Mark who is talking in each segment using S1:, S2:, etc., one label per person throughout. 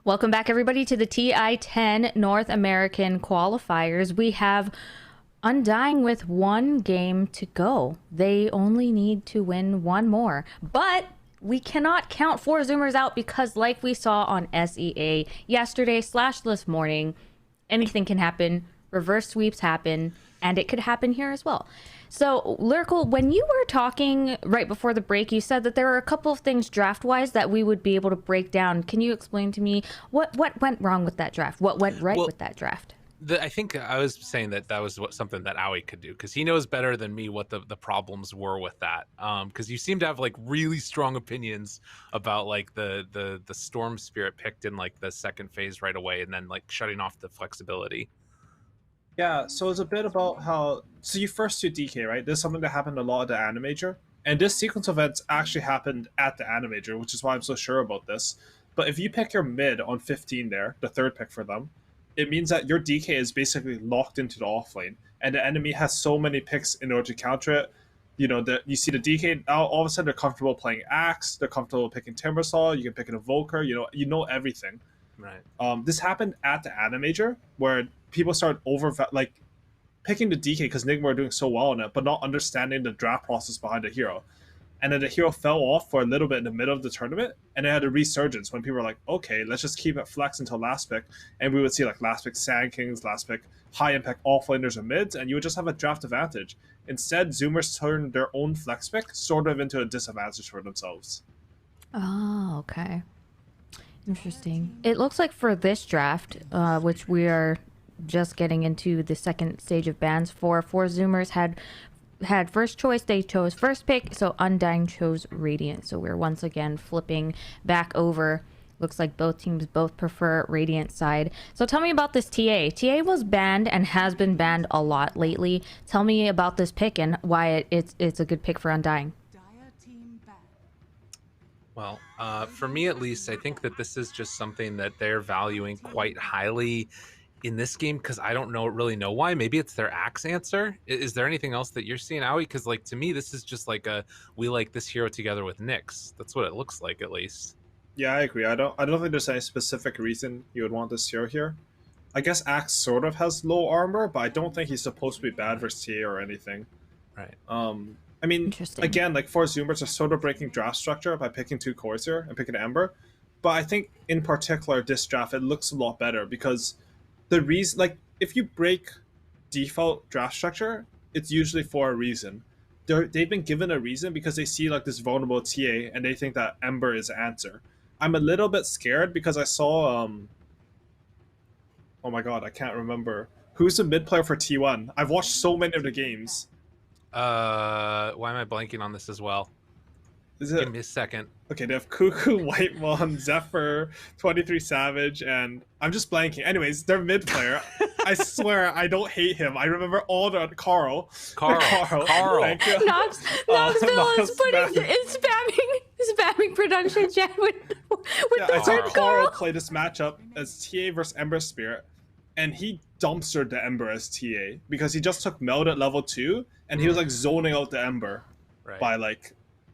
S1: Welcome back, everybody, to the TI10 North American Qualifiers. We have Undying with one game to go. They only need to win one more. But we cannot count four Zoomers out because, like we saw on SEA yesterday / this morning, anything can happen. Reverse sweeps happen, and it could happen here as well. So, Lyrical, when you were talking right before the break, you said that there were a couple of things draft-wise that we would be able to break down. Can you explain to me what went wrong with that draft? What went right with that draft?
S2: I think I was saying that was something that Aui could do because he knows better than me what the problems were with that. Because you seem to have like really strong opinions about like the Storm Spirit picked in like the second phase right away, and then like shutting off the flexibility.
S3: Yeah, so it's a bit about how so you first do DK, right? This is something that happened a lot at the Animator. And this sequence of events actually happened at the Animator, which is why I'm so sure about this. But if you pick your mid on 15 there, the third pick for them, it means that your DK is basically locked into the offlane. And the enemy has so many picks in order to counter it. You know, you see the DK, now all of a sudden they're comfortable playing Axe, they're comfortable picking Timbersaw, you can pick an Evoker, you know everything.
S2: Right.
S3: This happened at the Animator where people started picking the DK because Nigma were doing so well on it, but not understanding the draft process behind the hero. And then the hero fell off for a little bit in the middle of the tournament, and it had a resurgence when people were like, okay, let's just keep it flex until last pick. And we would see like last pick Sand Kings, last pick high impact offlaners or mids, and you would just have a draft advantage. Instead, Zoomers turned their own flex pick sort of into a disadvantage for themselves.
S1: Oh, okay. Interesting. It looks like for this draft, which we are just getting into the second stage of bans for, four Zoomers had first choice. They chose first pick, so Undying chose Radiant. So we're once again flipping back over. Looks like both teams both prefer Radiant side. So tell me about this TA. TA was banned and has been banned a lot lately. Tell me about this pick and why it's a good pick for Undying.
S2: Well, for me at least, I think that this is just something that they're valuing quite highly in this game because I don't really know why. Maybe it's their Axe answer. Is there anything else that you're seeing, Aui? Because like to me, this is just like we like this hero together with Nyx. That's what it looks like, at least.
S3: Yeah, I agree. I don't think there's any specific reason you would want this hero here. I guess Axe sort of has low armor, but I don't think he's supposed to be bad versus TA or anything.
S2: Right.
S3: I mean, again, like four Zoomers are sort of breaking draft structure by picking two cores here and picking Ember. But I think in particular, this draft, it looks a lot better because the reason, like, if you break default draft structure, it's usually for a reason. They've been given a reason because they see like this vulnerable TA and they think that Ember is the answer. I'm a little bit scared because I saw, oh my god, I can't remember. Who's the mid player for T1? I've watched so many of the games.
S2: Why am I blanking on this as well? Give me a second.
S3: Okay, they have Cuckoo, Whitemon, Zephyr, 23 Savage, and I'm just blanking. Anyways, their mid player. I swear I don't hate him. I remember all the Carl.
S2: Thank
S1: you. Knoxville is spamming production chat with
S3: I saw Carl play this matchup as TA versus Ember Spirit, and he dumpstered the Ember as TA because he just took Meld at level 2, and he was like zoning out the Ember by like,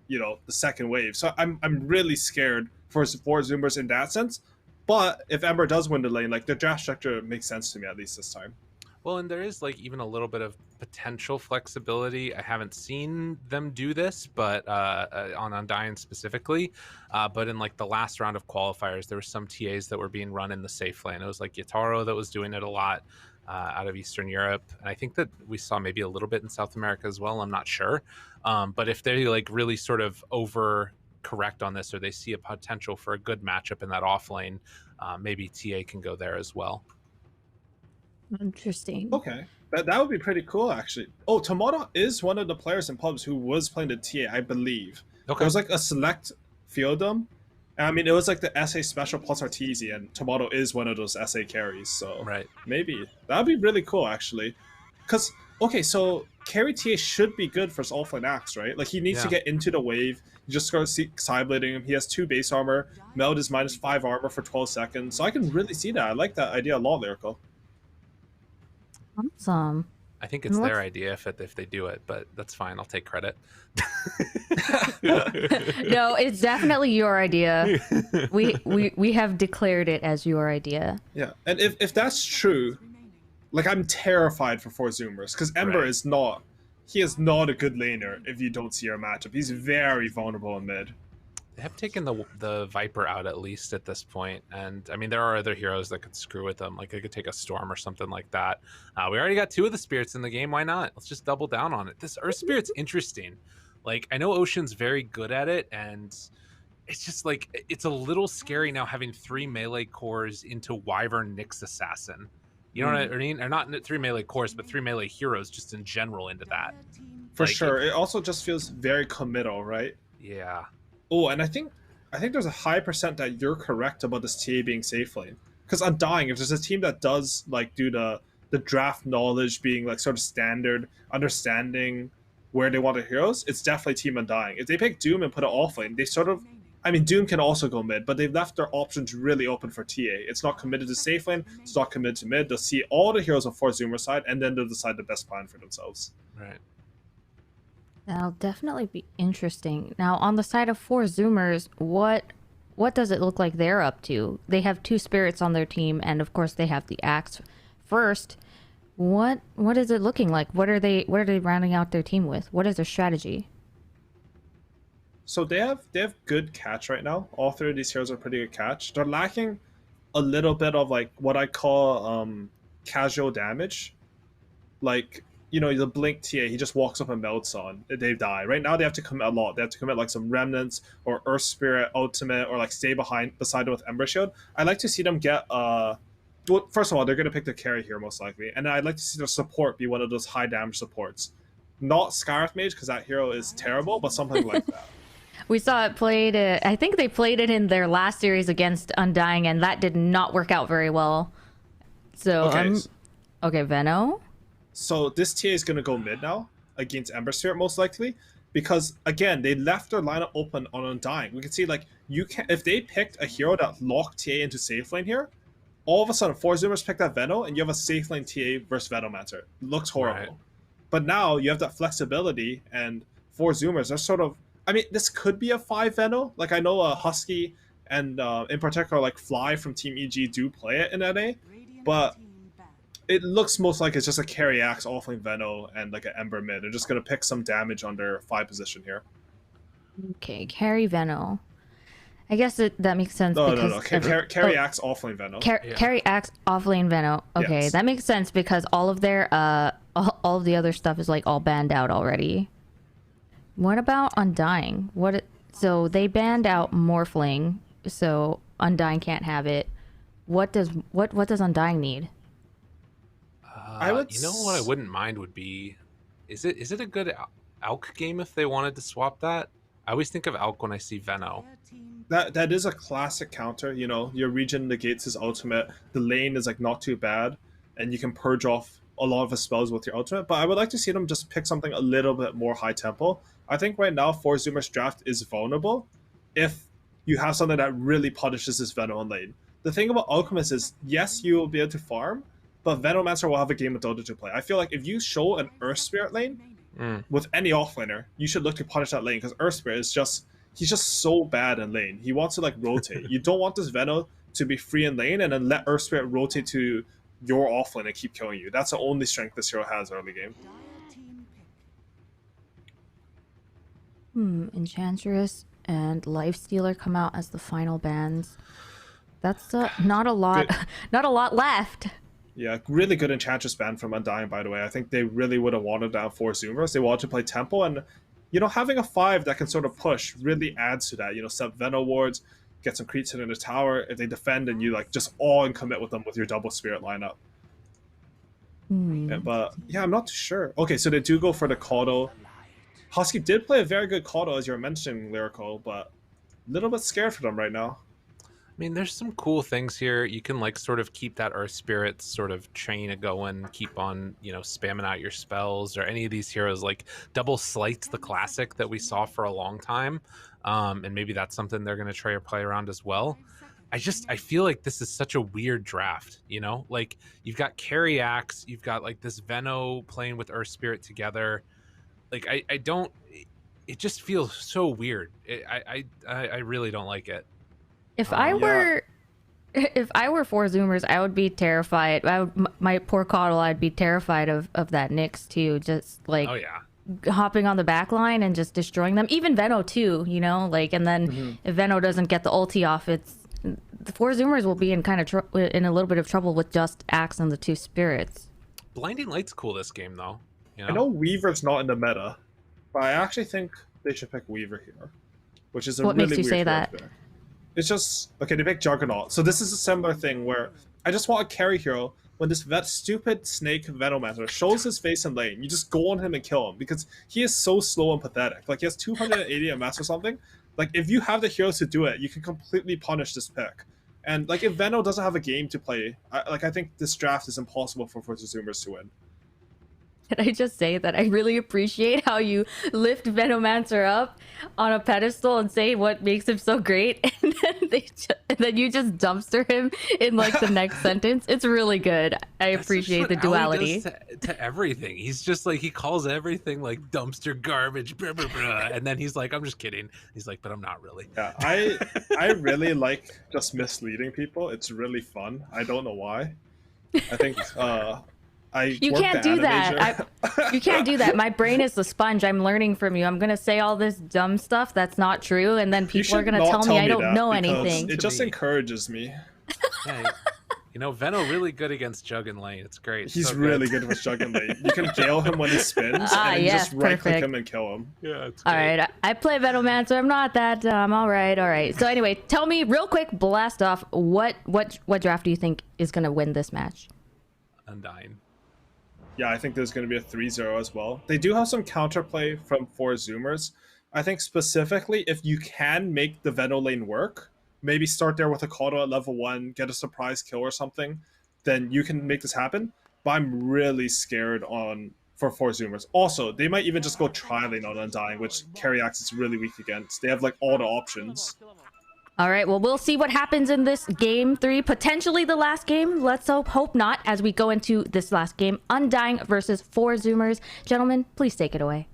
S3: the second wave. So I'm really scared for four Zoomers in that sense. But if Ember does win the lane, like the draft structure makes sense to me at least this time.
S2: Well, and there is like even a little bit of potential flexibility. I haven't seen them do this, but on Undying specifically. But in like the last round of qualifiers, there were some TAs that were being run in the safe lane. It was like Yataro that was doing it a lot out of Eastern Europe. And I think that we saw maybe a little bit in South America as well. I'm not sure. But if they like really sort of over correct on this, or they see a potential for a good matchup in that off lane, maybe TA can go there as well.
S1: Interesting.
S3: Okay, that would be pretty cool actually. Oh, Tomoto is one of the players in pubs who was playing the TA, I believe.
S2: Okay.
S3: It was like a select fieldom. I mean, it was like the SA special plus Arteezy, and Tomoto is one of those SA carries, so maybe that'd be really cool actually. Because okay, so carry TA should be good for his offlane Axe, right? Like he needs to get into the wave. You just go sideblading him. He has 2 base armor. Meld is -5 armor for 12 seconds. So I can really see that. I like that idea a lot, Lyrical.
S1: Awesome.
S2: I think it's
S1: And
S2: their
S1: what's
S2: idea if they do it, but that's fine. I'll take credit.
S1: no, it's definitely your idea. We have declared it as your idea.
S3: Yeah, and if that's true, like I'm terrified for four Zoomers because Ember
S2: Right.
S3: is not. He is not a good laner if you don't see our matchup. He's very vulnerable in mid.
S2: They have taken the Viper out at least at this point, and I mean there are other heroes that could screw with them. Like they could take a Storm or something like that. We already got 2 of the spirits in the game. Why not? Let's just double down on it. This Earth Spirit's interesting. Like I know Ocean's very good at it, and it's just like it's a little scary now having 3 melee cores into Wyvern Nyx Assassin. You know what I mean? Or not 3 melee cores, but 3 melee heroes just in general into that.
S3: For
S2: Like,
S3: sure. It also just feels very committal, right?
S2: Yeah.
S3: Oh, and I think there's a high percent that you're correct about this TA being safe lane. Because Undying, if there's a team that does like do the draft knowledge being like sort of standard, understanding where they want their heroes, it's definitely Team Undying. If they pick Doom and put it off lane, they sort of I mean Doom can also go mid, but they've left their options really open for TA. It's not committed to safe lane, it's not committed to mid. They'll see all the heroes on four Zoomer side and then they'll decide the best plan for themselves.
S2: Right.
S1: That'll definitely be interesting. Now, on the side of four Zoomers, what does it look like they're up to? They have 2 spirits on their team, and of course they have the axe first. What is it looking like? What are they rounding out their team with? What is their strategy?
S3: So they have good catch right now. All 3 of these heroes are pretty good catch. They're lacking a little bit of like what I call casual damage. Like, you know, the blink TA, he just walks up and melts on. They die. Right now they have to commit a lot. They have to commit like some remnants or Earth Spirit ultimate or like stay beside them with Ember Shield. I'd like to see them get well, first of all, they're gonna pick their carry here most likely. And then I'd like to see their support be one of those high damage supports. Not Scarlet Mage, because that hero is terrible, but something like that.
S1: We saw it played. I think they played it in their last series against Undying, and that did not work out very well. So, okay, Veno.
S3: So this TA is going to go mid now against Ember Spirit most likely because again they left their lineup open on Undying. We can see like you can if they picked a hero that locked TA into safe lane here, all of a sudden 4 Zoomers pick that Veno and you have a safe lane TA versus Venomancer. Looks horrible.
S2: Right.
S3: But now you have that flexibility and 4 Zoomers are sort of I mean this could be a 5 Veno. Like I know Husky and in particular like Fly from Team EG do play it in NA, but it looks most like it's just a carry axe offlane Veno and like an Ember mid. They're just gonna pick some damage on their 5 position here.
S1: Okay, carry Veno. I guess that makes sense.
S3: No,
S1: because
S3: carry axe offlane Veno.
S1: Carry axe offlane Veno. Okay,
S3: Yes.
S1: that makes sense because all of their all of the other stuff is like all banned out already. What about Undying? So they banned out Morphling, so Undying can't have it. What does Undying need?
S2: You know what I wouldn't mind would be, is it a good Alk game if they wanted to swap that? I always think of Alk when I see Veno.
S3: That is a classic counter. You know, your region negates his ultimate. The lane is like not too bad, and you can purge off a lot of his spells with your ultimate. But I would like to see them just pick something a little bit more high tempo. I think right now 4 Zoomers draft is vulnerable if you have something that really punishes this Veno on lane. The thing about Alchemist is, yes, you will be able to farm, but Venomancer will have a game of Dota to play. I feel like if you show an Earth Spirit lane with any offlaner, you should look to punish that lane because Earth Spirit is he's just so bad in lane. He wants to like rotate. You don't want this Veno to be free in lane and then let Earth Spirit rotate to your offlane and keep killing you. That's the only strength this hero has early game.
S1: Enchantress and Lifestealer come out as the final bans. That's not a lot. Not a lot left.
S3: Yeah, really good Enchantress ban from Undying, by the way. I think they really would have wanted that for Zoomers. They wanted to play Tempo, and, you know, having a 5 that can sort of push really adds to that. You know, set Veno wards, get some creeps in the tower. If they defend, and you, like, just all in commit with them with your double Spirit lineup. But, yeah, I'm not too sure. Okay, so they do go for the Caudle. Husky did play a very good Caudle, as you were mentioning, Lyrical, but a little bit scared for them right now.
S2: I mean, there's some cool things here. You can like sort of keep that Earth Spirit sort of chain going, keep on, you know, spamming out your spells, or any of these heroes like Double Slight's the classic that we saw for a long time. And maybe that's something they're going to try to play around as well. I feel like this is such a weird draft, you know? Like you've got Carry Axe, you've got like this Veno playing with Earth Spirit together. Like I don't it just feels so weird. I really don't like it.
S1: If I
S3: Yeah.
S1: were if I were four Zoomers, I would be terrified. My poor Coddle, I'd be terrified of that Nyx too. Just like
S2: Oh yeah.
S1: hopping on the back line and just destroying them. Even Veno too, you know, like, and then if Veno doesn't get the ulti off, it's the four Zoomers will be in kind of in a little bit of trouble with just Axe and the two spirits.
S2: Blinding Light's cool this game though. You know?
S3: I know Weaver's not in the meta, but I actually think they should pick Weaver here, which is a
S1: What
S3: really
S1: makes you
S3: weird
S1: say
S3: hero
S1: that?
S3: pick. It's just okay. They pick Juggernaut, so this is a similar thing where I just want a carry hero. When that stupid snake Venomancer shows his face in lane, you just go on him and kill him because he is so slow and pathetic. Like he has 280 MS or something. Like if you have the heroes to do it, you can completely punish this pick. And like if Veno doesn't have a game to play, I think this draft is impossible for Zoomers to win.
S1: Can I just say that I really appreciate how you lift Venomancer up on a pedestal and say what makes him so great, and then you just dumpster him in like the next sentence. It's really good. I
S2: That's
S1: appreciate
S2: just
S1: the
S2: what Aui
S1: duality.
S2: does to everything. He's just like he calls everything like dumpster garbage, blah, blah, blah. And then he's like, "I'm just kidding." He's like, "But I'm not really."
S3: Yeah, I really like just misleading people. It's really fun. I don't know why. I think
S1: You can't do that. You can't do that. My brain is a sponge. I'm learning from you. I'm gonna say all this dumb stuff that's not true, and then people are gonna tell me I don't know anything.
S3: It just encourages me.
S2: Yeah, you know, Veno really good against Jug and Lane. It's great.
S3: He's
S2: So
S3: really good with Jug and Lane. You can gale him when he spins, and then you
S1: yes,
S3: just right click
S1: perfect.
S3: him and kill him.
S2: Yeah, it's
S1: All
S2: great.
S1: right, I play Venomancer. I'm not that dumb. All right. So anyway, tell me real quick, blast off. What draft do you think is gonna win this match?
S2: Undying.
S3: Yeah, I think there's going to be a 3-0 as well. They do have some counterplay from 4 Zoomers. I think specifically, if you can make the Veno lane work, maybe start there with a Kodo at level 1, get a surprise kill or something, then you can make this happen. But I'm really scared for 4 Zoomers. Also, they might even just go tri-lane on Undying, which Carry Axe is really weak against. They have like all the options.
S1: All right, well, we'll see what happens in this game 3, potentially the last game. Let's hope not, as we go into this last game. Undying versus 4 Zoomers. Gentlemen, please take it away.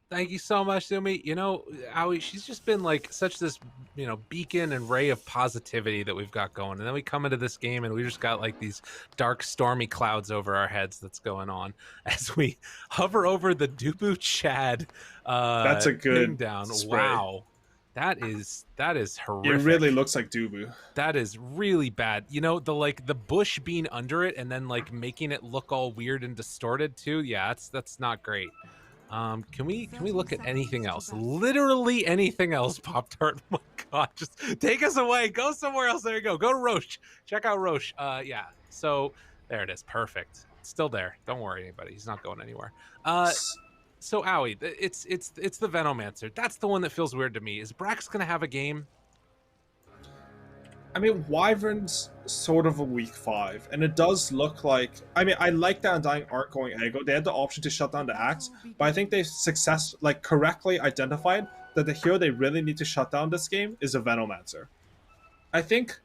S2: Thank you so much, Zumi. You know, Aui, she's just been like such this, you know, beacon and ray of positivity that we've got going. And then we come into this game and we just got like these dark, stormy clouds over our heads that's going on as we hover over the Dubu Chad.
S3: That's a good
S2: down.
S3: spray.
S2: Wow. That is horrific.
S3: It really looks like Dubu.
S2: That is really bad. You know, the bush being under it and then like making it look all weird and distorted too. Yeah, that's not great. Can we look at anything else? Literally anything else, Pop Tart. Oh my god, just take us away. Go somewhere else. There you go. Go to Roche. Check out Roche. Yeah. So there it is. Perfect. It's still there. Don't worry, anybody. He's not going anywhere. So Aui, it's the Venomancer. That's the one that feels weird to me. Is Brax gonna have a game?
S3: I mean, Wyvern's sort of a weak 5, and it does look like... I mean, I like that Undying aren't going aggro. They had the option to shut down the Axe, but I think they've correctly identified that the hero they really need to shut down this game is a Venomancer. I think...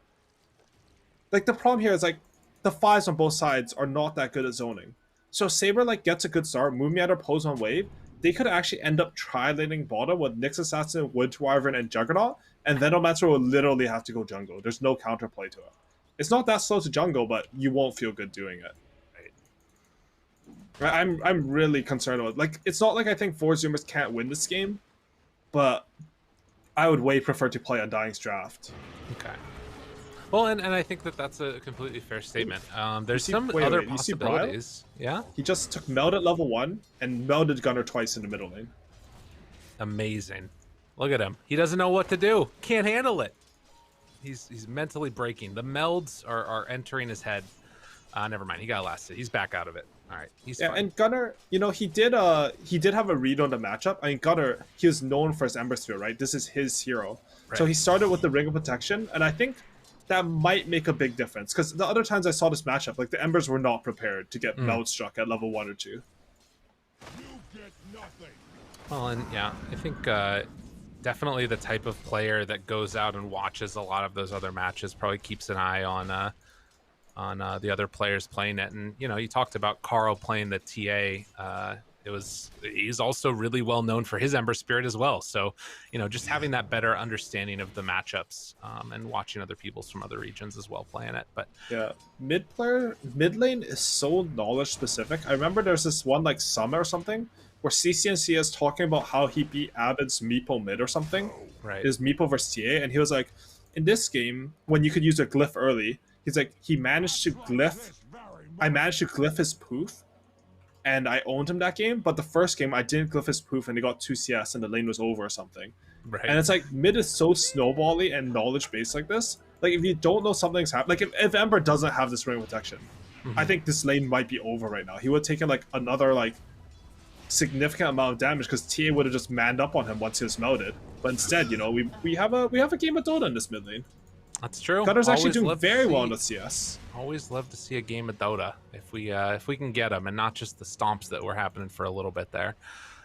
S3: Like, the problem here is, like, the 5s on both sides are not that good at zoning. So Saber, like, gets a good start, Moon Meadow pose on wave, they could actually end up tri-laning bottom with Nyx Assassin, Wood Wyvern, and Juggernaut, and Venomancer will literally have to go jungle. There's no counterplay to it. It's not that slow to jungle, but you won't feel good doing it. Right? I'm really concerned about it. Like, it's not like I think 4 Zoomers can't win this game, but I would way prefer to play Undying's draft.
S2: Okay. Well, and I think that's a completely fair statement. There's some
S3: wait,
S2: other
S3: you see
S2: possibilities. Yeah?
S3: He just took Meld at level 1 and melded Gunner twice in the middle lane.
S2: Amazing. Look at him. He doesn't know what to do. Can't handle it. He's mentally breaking. The melds are entering his head. Never mind. He got lasted. He's back out of it. All right. He's fine.
S3: And Gunner, you know, he did have a read on the matchup. I mean, Gunner, he was known for his Ember Sphere, right? This is his hero.
S2: Right.
S3: So he started with the Ring of Protection, and I think that might make a big difference because the other times I saw this matchup, like the Embers were not prepared to get meld struck at level 1 or 2.
S2: Well, and yeah, I think definitely the type of player that goes out and watches a lot of those other matches, probably keeps an eye on the other players playing it. And you know, you talked about Carl playing the TA. He's also really well known for his Ember Spirit as well. So you know, just having that better understanding of the matchups, and watching other people's from other regions as well playing it. But
S3: Yeah, mid lane is so knowledge specific. I remember there's this one like Summit or something where CCNC is talking about how he beat Abed's Meepo mid or something.
S2: right,
S3: His Meepo versus TA, and he was like, in this game when you could use a glyph early, he's like, I managed to glyph his poof, and I owned him that game. But the first game I didn't glyph his poof, and he got 2 CS, and the lane was over or something.
S2: right.
S3: And it's like mid is so snowbally and knowledge based like this. Like if you don't know something's happening, like if Ember doesn't have this ring protection, I think this lane might be over right now. He would have taken like another like significant amount of damage because TA would have just manned up on him once he was melted. But instead, you know, we have a game of Dota in this mid lane.
S2: That's true.
S3: Gunner's actually
S2: Always
S3: doing
S2: love to
S3: very well
S2: see-
S3: in the CS.
S2: Always love to see a game of Dota if we can get them, and not just the stomps that were happening for a little bit there.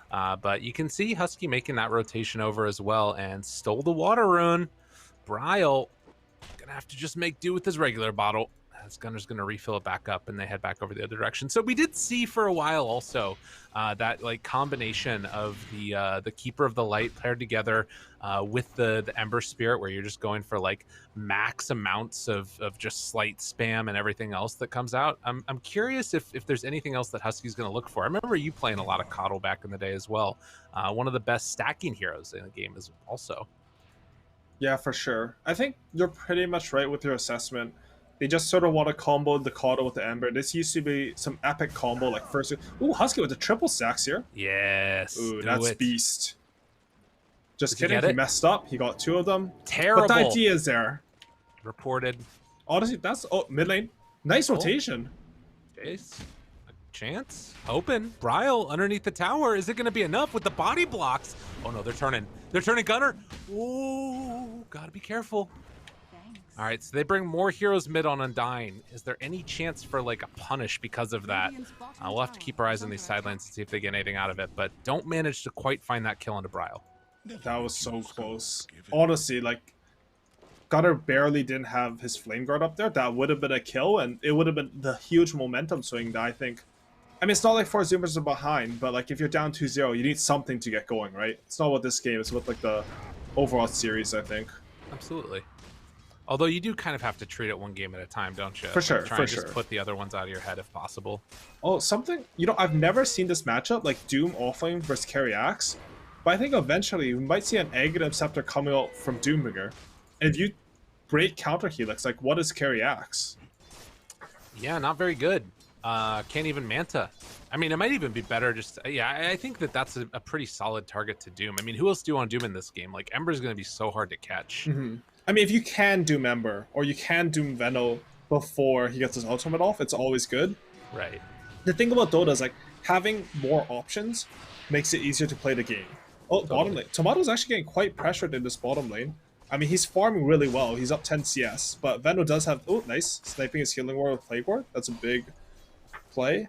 S2: But you can see Husky making that rotation over as well, and stole the water rune. Bryle gonna have to just make do with his regular bottle. As Gunner's gonna refill it back up, and they head back over the other direction. So we did see for a while also that like combination of the Keeper of the Light paired together with the Ember Spirit, where you're just going for like max amounts of just slight spam and everything else that comes out. I'm curious if there's anything else that Husky's going to look for. I remember you playing a lot of Coddle back in the day as well. One of the best stacking heroes in the game is also.
S3: Yeah, for sure. I think you're pretty much right with your assessment. They just sort of want to combo the Coddle with the Ember. This used to be some epic combo, like first. Ooh, Husky with the triple stacks here.
S2: Yes.
S3: Ooh,
S2: do
S3: that's
S2: it.
S3: beast. Just
S2: Did you
S3: kidding.
S2: get
S3: He
S2: it?
S3: messed up. He got 2 of them.
S2: Terrible.
S3: But the idea is there.
S2: Reported.
S3: Honestly, that's mid lane. Nice rotation.
S2: Jace. A chance. Open. Bryle underneath the tower. Is it going to be enough with the body blocks? Oh no, they're turning. They're turning Gunner. Ooh, gotta be careful. All right, so they bring more heroes mid on Undying. Is there any chance for like a punish because of that? We'll have to keep our eyes on these sidelines to see if they get anything out of it, but don't manage to quite find that kill into Bryle.
S3: That was so close. Honestly, like, Gunner barely didn't have his Flame Guard up there. That would have been a kill, and it would have been the huge momentum swing that I think... I mean, it's not like 4 Zoomers are behind, but like if you're down 2-0, you need something to get going, right? It's not what this game is, with like the overall series, I think.
S2: Absolutely. Although you do kind of have to treat it one game at a time, don't you?
S3: For sure,
S2: Try
S3: for
S2: and just
S3: sure.
S2: put the other ones out of your head if possible.
S3: Oh, something... You know, I've never seen this matchup, like Doom offlane versus Carry Axe, but I think eventually we might see an Aghanim Scepter coming out from Doombringer. And if you break counter helix, like what is Carry Axe?
S2: Yeah, not very good. Can't even Manta. I mean, it might even be better just... Yeah, I think that's a pretty solid target to Doom. I mean, who else do you want to Doom in this game? Like, Ember's going to be so hard to catch.
S3: I mean, if you can Doom Ember, or you can Doom Veno before he gets his ultimate off, it's always good.
S2: Right.
S3: The thing about Dota is, like, having more options makes it easier to play the game. Oh,
S2: Totally.
S3: bottom lane. Tomato's actually getting quite pressured in this bottom lane. I mean, he's farming really well. He's up 10 CS, but Veno does have... Oh, nice. Sniping his healing ward with Plague Ward. That's a big play.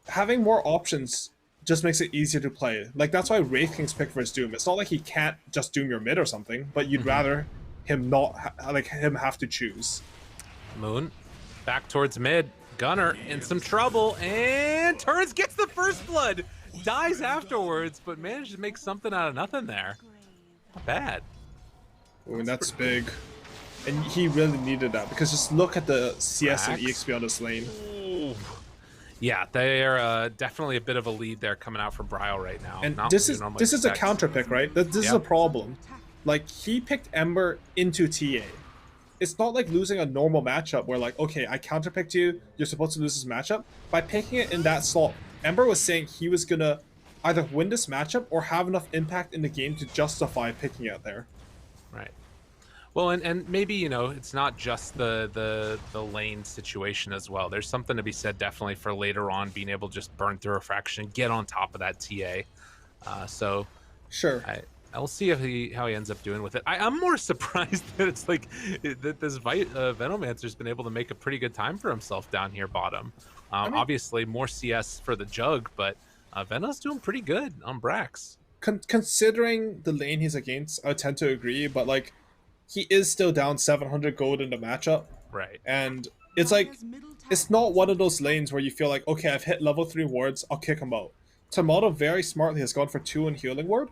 S3: Having more options just makes it easier to play. Like, that's why Wraith King's pick versus Doom. It's not like he can't just Doom your mid or something, but you'd rather him not... him have to choose.
S2: Moon back towards mid. Gunner in some trouble, and turns, gets the first blood. Dies afterwards, but managed to make something out of nothing there. Not bad.
S3: I mean, that's big. And he really needed that, because just look at the CS and
S2: Cracks.
S3: EXP on this lane.
S2: Yeah, they're definitely a bit of a lead there coming out from Bryle right now.
S3: And
S2: Not
S3: this
S2: what we
S3: is
S2: normally
S3: this is a
S2: expect.
S3: counter pick, right? This is
S2: Yep.
S3: a problem. Like, he picked Ember into TA. It's not like losing a normal matchup where, like, okay, I counterpicked you, you're supposed to lose this matchup. By picking it in that slot, Ember was saying he was gonna either win this matchup or have enough impact in the game to justify picking it there.
S2: Right. Well, and maybe, you know, it's not just the lane situation as well. There's something to be said definitely for later on being able to just burn through a fraction, get on top of that TA. So
S3: Sure.
S2: I'll see how he ends up doing with it. I'm more surprised that it's like that this Venomancer's been able to make a pretty good time for himself down here bottom.
S3: mean-
S2: Obviously more CS for the jug, but Veno's doing pretty good on Brax.
S3: considering the lane he's against, I tend to agree, but like he is still down 700 gold in the matchup.
S2: Right.
S3: And it's like, it's not one of those lanes where you feel like, okay, I've hit level 3 wards, I'll kick him out. Tomato very smartly has gone for 2 in healing ward,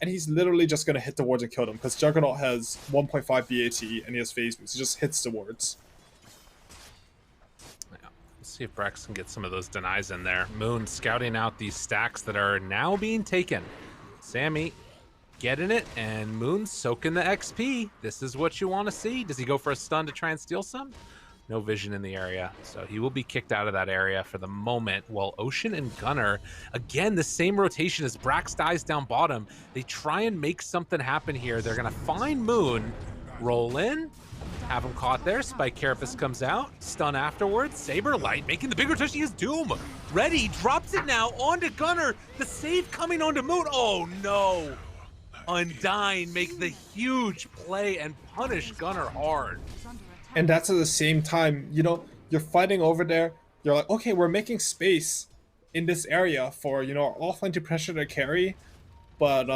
S3: and he's literally just going to hit the wards and kill them, because Juggernaut has 1.5 BAT and he has phase boost. He just hits the wards.
S2: Yeah. Let's see if Brex can get some of those denies in there. Moon scouting out these stacks that are now being taken. Sammy getting it, and Moon soaking the XP. This is what you want to see. Does he go for a stun to try and steal some? No vision in the area, so he will be kicked out of that area for the moment, while Ocean and Gunner, again, the same rotation as Brax dies down bottom. They try and make something happen here. They're going to find Moon, roll in, have him caught there. Spike Carapace comes out, stun afterwards. Saberlight making the big rotation. He has Doom ready, drops it now onto Gunner. The save coming onto Moon. Oh no! Undying make the huge play and punish Gunner hard.
S3: And that's at the same time, you know, you're fighting over there. You're like, okay, we're making space in this area for, you know, our offline to pressure to carry. But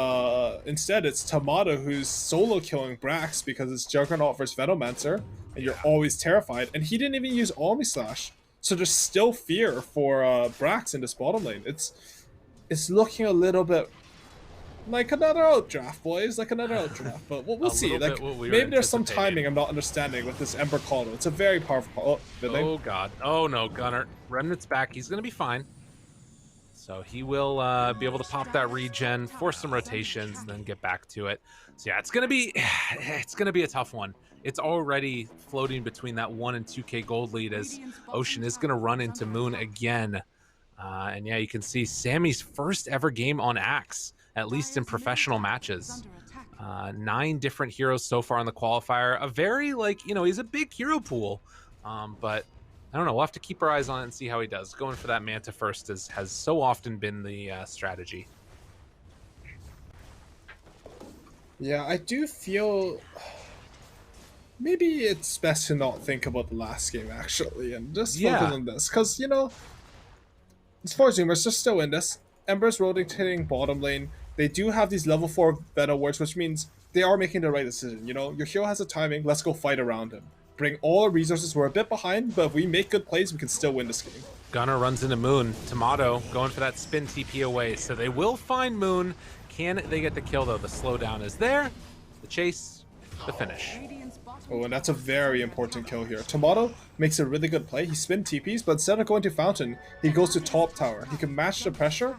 S3: instead, it's Tomato who's solo killing Brax because it's Juggernaut versus Venomancer, and you're always terrified. And he didn't even use Omni Slash, so there's still fear for Brax in this bottom lane. It's looking a little bit like another outdraft, boys, like another outdraft. But we'll see. Like maybe there's some timing I'm not understanding with this Ember Call. It's a very powerful.
S2: Oh god. Oh no, Gunner. Remnant's back. He's gonna be fine. So he will be able to pop that regen, force some rotations, and then get back to it. So yeah, it's gonna be a tough one. It's already floating between that 1 and 2k gold lead as Ocean is gonna run into Moon again. And yeah, you can see Sammy's first ever game on Axe, at least in professional matches. 9 different heroes so far on the qualifier. A very, like, you know, he's a big hero pool, but I don't know. We'll have to keep our eyes on it and see how he does. Going for that Manta first has so often been the strategy.
S3: Yeah, I do feel maybe it's best to not think about the last game, actually, and just focus on this. Because, you know, it's 4 Zoomers, they're still in this. Ember's rotating bottom lane. They do have these level 4 Venom wards, which means they are making the right decision. You know, your hero has a timing, let's go fight around him. Bring all our resources, we're a bit behind, but if we make good plays, we can still win this game.
S2: Gunner runs into Moon. Tomato going for that spin TP away, so they will find Moon. Can they get the kill, though? The slowdown is there. The chase, the finish.
S3: Oh, and that's a very important kill here. Tomato makes a really good play. He spin TPs, but instead of going to Fountain, he goes to top tower. He can match the pressure.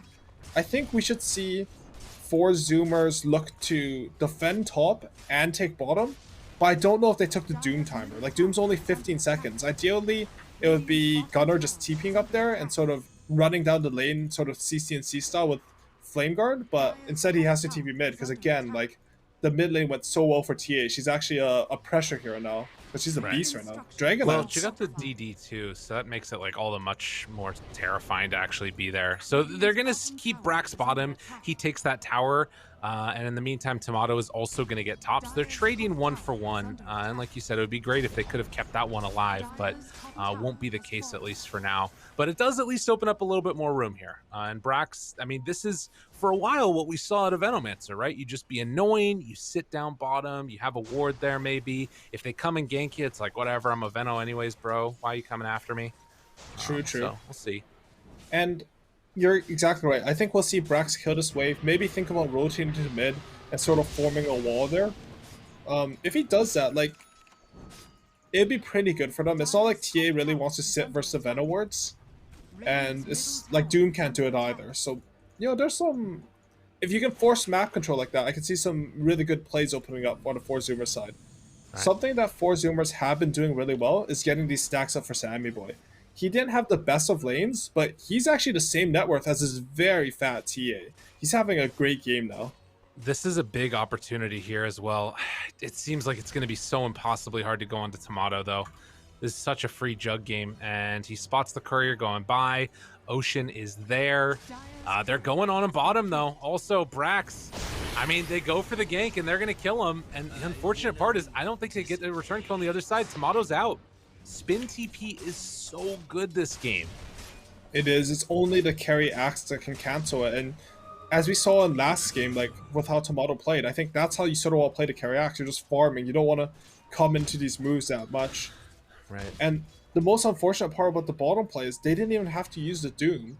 S3: I think we should see 4 Zoomers look to defend top and take bottom, but I don't know if they took the Doom timer. Like, Doom's only 15 seconds. Ideally, it would be Gunner just TPing up there and sort of running down the lane, sort of CC&C style with Flame Guard, but instead he has to TP mid, because again, like, the mid lane went so well for TA. She's actually a pressure hero now, but she's a beast right now. Dragon
S2: Well, she got the DD too, so that makes it like all the much more terrifying to actually be there. So they're gonna keep Brax bottom. He takes that tower, and in the meantime, Tomato is also gonna get top. So they're trading 1 for 1, and like you said, it would be great if they could have kept that one alive, but won't be the case, at least for now. But it does at least open up a little bit more room here. And Brax, I mean, this is for a while what we saw at a Venomancer, right? You just be annoying, you sit down bottom, you have a ward there maybe. If they come and gank you, it's like, whatever, I'm a Veno anyways, bro. Why are you coming after me?
S3: True.
S2: So we'll see.
S3: And you're exactly right. I think we'll see Brax kill this wave, maybe think about rotating to the mid and sort of forming a wall there. If he does that, like, it'd be pretty good for them. It's not like TA really wants to sit versus the Venom wards, and it's like Doom can't do it either. So, you know, there's some... If you can force map control like that, I can see some really good plays opening up on the 4 Zoomer side. Right. Something that 4 Zoomers have been doing really well is getting these stacks up for Sammy Boy. He didn't have the best of lanes, but he's actually the same net worth as his very fat TA. He's having a great game now.
S2: This is a big opportunity here as well. It seems like it's going to be so impossibly hard to go onto Tomato, though. This is such a free jug game, and he spots the courier going by. Ocean is there. They're going on a bottom, though. Also, Brax, I mean, they go for the gank, and they're going to kill him. And the unfortunate part is I don't think they get the return kill on the other side. Tomato's out. Spin TP is so good this game.
S3: It is. It's only the carry axe that can cancel it, and as we saw in last game, like with how Tomato played, I think that's how you sort of want to play the carry axe. You're just farming. You don't want to come into these moves that much.
S2: Right.
S3: And the most unfortunate part about the bottom play is they didn't even have to use the Doom.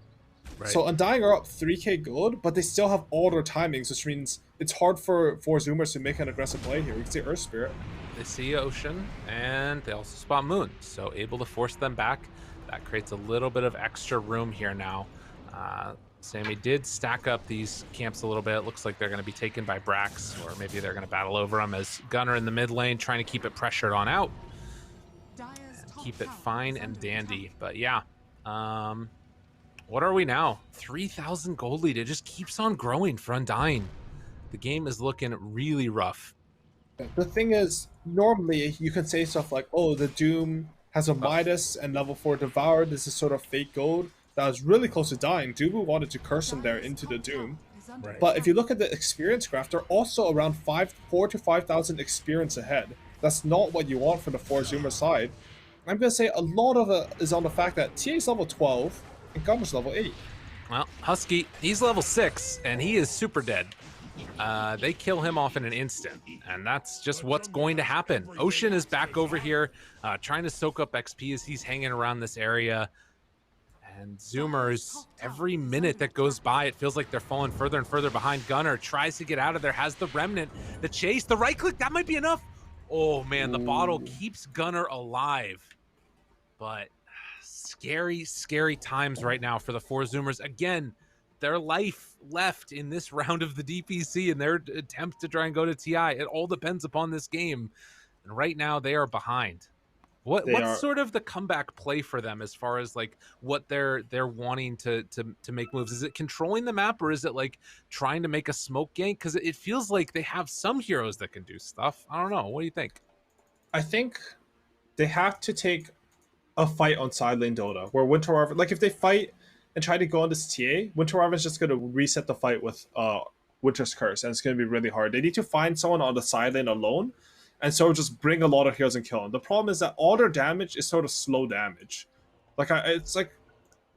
S2: Right.
S3: So Undying are up 3k gold, but they still have all their timings, which means it's hard for Zoomers to make an aggressive play here. We can see Earth Spirit.
S2: They see Ocean, and they also spot Moon, so able to force them back. That creates a little bit of extra room here now. Sammy did stack up these camps a little bit. It looks like they're going to be taken by Brax, or maybe they're going to battle over them as Gunner in the mid lane trying to keep it pressured on out. And keep it fine and dandy. But yeah, what are we now? 3,000 gold lead. It just keeps on growing for Undying. The game is looking really rough.
S3: The thing is, normally you can say stuff like, oh, the Doom has a Midas and level 4 Devour. This is sort of fake gold. That was really close to dying. Dubu wanted to curse him there into the Doom.
S2: Right.
S3: But if you look at the experience graph, they're also around 4 to 5,000 experience ahead. That's not what you want for the 4 Zoomer side. I'm going to say a lot of it is on the fact that TA's level 12 and Gunner's level 8.
S2: Well, Husky, he's level 6, and he is super dead. They kill him off in an instant, and that's just what's going to happen. Ocean is back over here, trying to soak up XP as he's hanging around this area. And Zoomers, every minute that goes by, it feels like they're falling further and further behind. Gunner tries to get out of there, has the Remnant, the chase, the right click, that might be enough. Oh man, the bottle keeps Gunner alive. But scary, scary times right now for the 4 Zoomers. Again, their life left in this round of the DPC and their attempt to try and go to TI. It all depends upon this game. And right now they are behind. What's sort of the comeback play for them as far as like what they're wanting to make moves? Is it controlling the map, or is it like trying to make a smoke gank? Because it feels like they have some heroes that can do stuff. I don't know. What do you think?
S3: I think they have to take a fight on side lane Dota, where Winter Raven, like if they fight and try to go on this TA, Winter Raven is just going to reset the fight with Winter's Curse, and it's going to be really hard. They need to find someone on the side lane alone, and so just bring a lot of heroes and kill them. The problem is that all their damage is sort of slow damage. Like it's like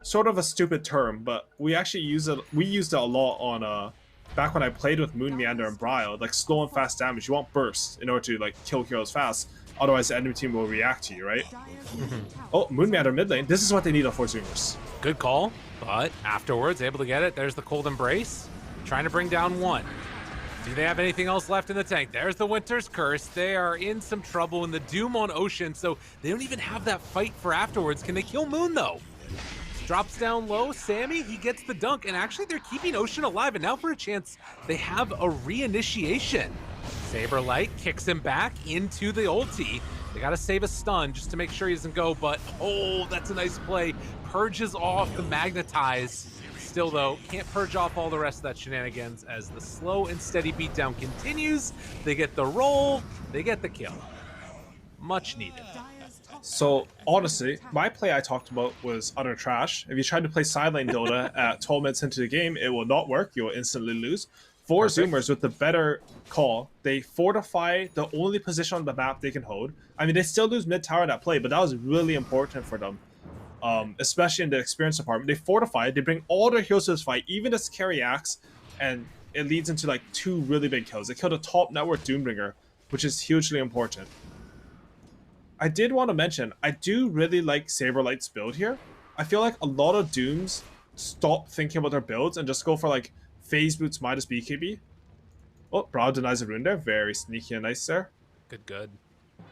S3: sort of a stupid term, but we actually use it. We used it a lot on back when I played with Moon Meander and Brile. Like slow and fast damage. You want burst in order to like kill heroes fast. Otherwise, the enemy team will react to you, right? Oh, Moon Meander mid lane. This is what they need on 4 Zoomers.
S2: Good call, but afterwards able to get it. There's the Cold Embrace, trying to bring down one. Do they have anything else left in the tank? There's the Winter's Curse. They are in some trouble in the Doom on Ocean, so they don't even have that fight for afterwards. Can they kill Moon, though? Drops down low. Sammy, he gets the dunk, and actually they're keeping Ocean alive, and now for a chance, they have a reinitiation. Saberlight kicks him back into the ulti. They got to save a stun just to make sure he doesn't go, but oh, that's a nice play. Purges off the Magnetize. Still, though, can't purge off all the rest of that shenanigans as the slow and steady beatdown continues. They get the roll, they get the kill. Much needed.
S3: So, honestly, my play I talked about was utter trash. If you try to play sideline Dota at 12 minutes into the game, it will not work. You will instantly lose. 4 Zoomers with the better call, they fortify the only position on the map they can hold. I mean, they still lose mid tower that play, but that was really important for them. Especially in the experience department. They fortify, they bring all their heroes to this fight, even this carry axe, and it leads into like 2 really big kills. They killed a top network Doombringer, which is hugely important. I did want to mention, I do really like Saberlight's build here. I feel like a lot of Dooms stop thinking about their builds and just go for like phase boots minus BKB. Oh, Brow denies a rune there. Very sneaky and nice there.
S2: Good.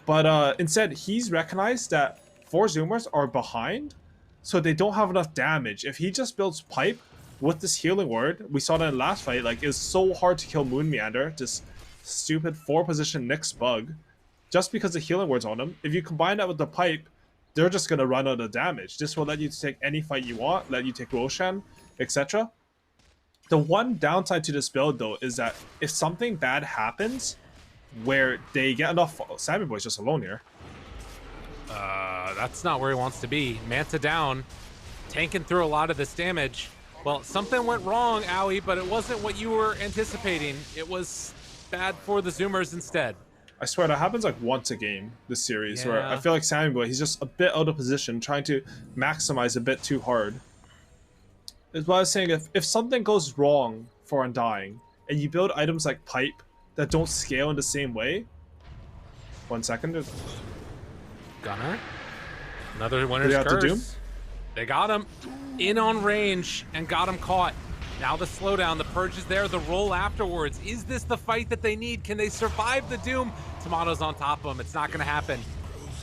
S3: But instead, he's recognized that 4 Zoomers are behind, so they don't have enough damage. If he just builds pipe with this healing word, we saw that in the last fight, like, it was so hard to kill Moon Meander, this stupid 4-position Nyx bug, just because the healing word's on him. If you combine that with the pipe, they're just going to run out of damage. This will let you take any fight you want, let you take Roshan, etc. The one downside to this build, though, is that if something bad happens, where they get enough... Oh, Sammy Boy's just alone here.
S2: That's not where he wants to be. Manta down, tanking through a lot of this damage. Well, something went wrong, Aui, but it wasn't what you were anticipating. It was bad for the Zoomers instead.
S3: I swear that happens like once a game, this series, where I feel like Sammy Boy, he's just a bit out of position, trying to maximize a bit too hard. Is what I was saying, if something goes wrong for Undying, and you build items like Pipe that don't scale in the same way. 1 second.
S2: Gunner. Another winner's
S3: have to
S2: curse.
S3: Doom?
S2: They got him in on range and got him caught. Now the slowdown, the purge is there, the roll afterwards. Is this the fight that they need? Can they survive the Doom? Tomato's on top of him. It's not going to happen.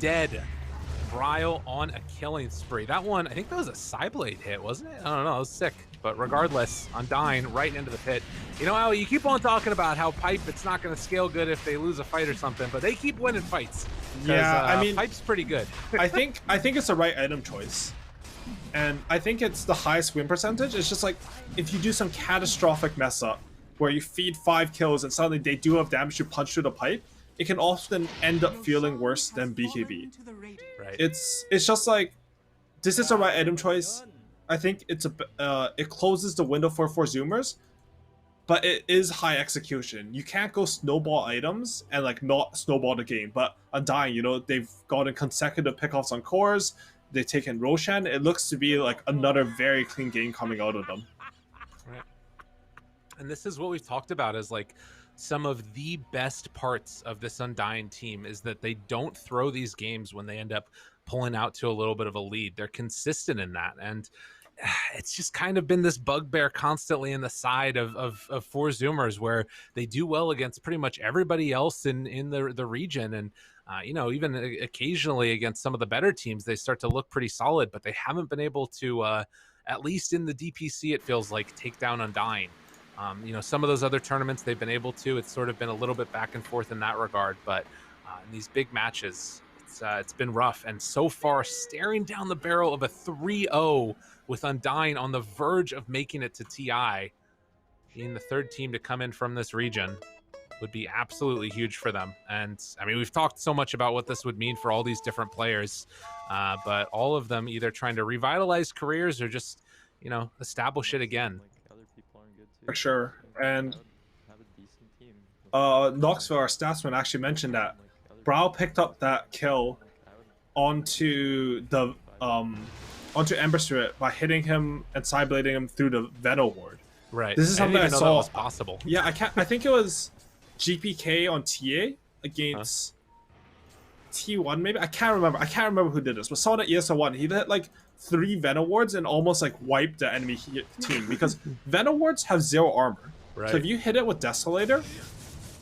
S2: Dead. Bryle on a killing spree. That one, I think that was a Psyblade hit, wasn't it? I don't know. It was sick. But regardless, Undying right into the pit. You know, Aui, you keep on talking about how Pipe, it's not going to scale good if they lose a fight or something, but they keep winning fights.
S3: Yeah, I mean,
S2: Pipe's pretty good.
S3: I think it's the right item choice. And I think it's the highest win percentage. It's just like, if you do some catastrophic mess up, where you feed 5 kills and suddenly they do have damage to punch through the pipe, it can often end up feeling worse than BKB.
S2: Right.
S3: It's just like, this is the right item choice. I think it closes the window for zoomers, but it is high execution. You can't go snowball items and like not snowball the game. But Undying, you know, they've gotten consecutive pickoffs on cores. They've taken Roshan. It looks to be like another very clean game coming out of them.
S2: Right. And this is what we've talked about as like some of the best parts of this Undying team is that they don't throw these games when they end up pulling out to a little bit of a lead. They're consistent in that. And it's just kind of been this bugbear constantly in the side of four Zoomers, where they do well against pretty much everybody else in the region. And, you know, even occasionally against some of the better teams, they start to look pretty solid, but they haven't been able to, at least in the DPC, it feels like, take down Undying. You know, some of those other tournaments they've been able to, it's sort of been a little bit back and forth in that regard, but in these big matches, it's been rough. And so far, staring down the barrel of a 3-0 with Undying on the verge of making it to TI, being the third team to come in from this region would be absolutely huge for them. And I mean, we've talked so much about what this would mean for all these different players, but all of them either trying to revitalize careers or just, you know, establish it again.
S3: For sure. And Knoxville, our statsman, actually mentioned that Brow picked up that kill onto the onto Ember Spirit by hitting him and sideblading him through the Veto ward.
S2: Right.
S3: This is something I
S2: didn't even
S3: saw.
S2: know that was possible.
S3: Yeah, I think it was GPK on TA against T1 maybe. I can't remember who did this. But someone at ESL1, he hit like 3 Venom wards and almost like wiped the enemy team because Venom wards have 0 armor.
S2: Right.
S3: So if you hit it with Desolator,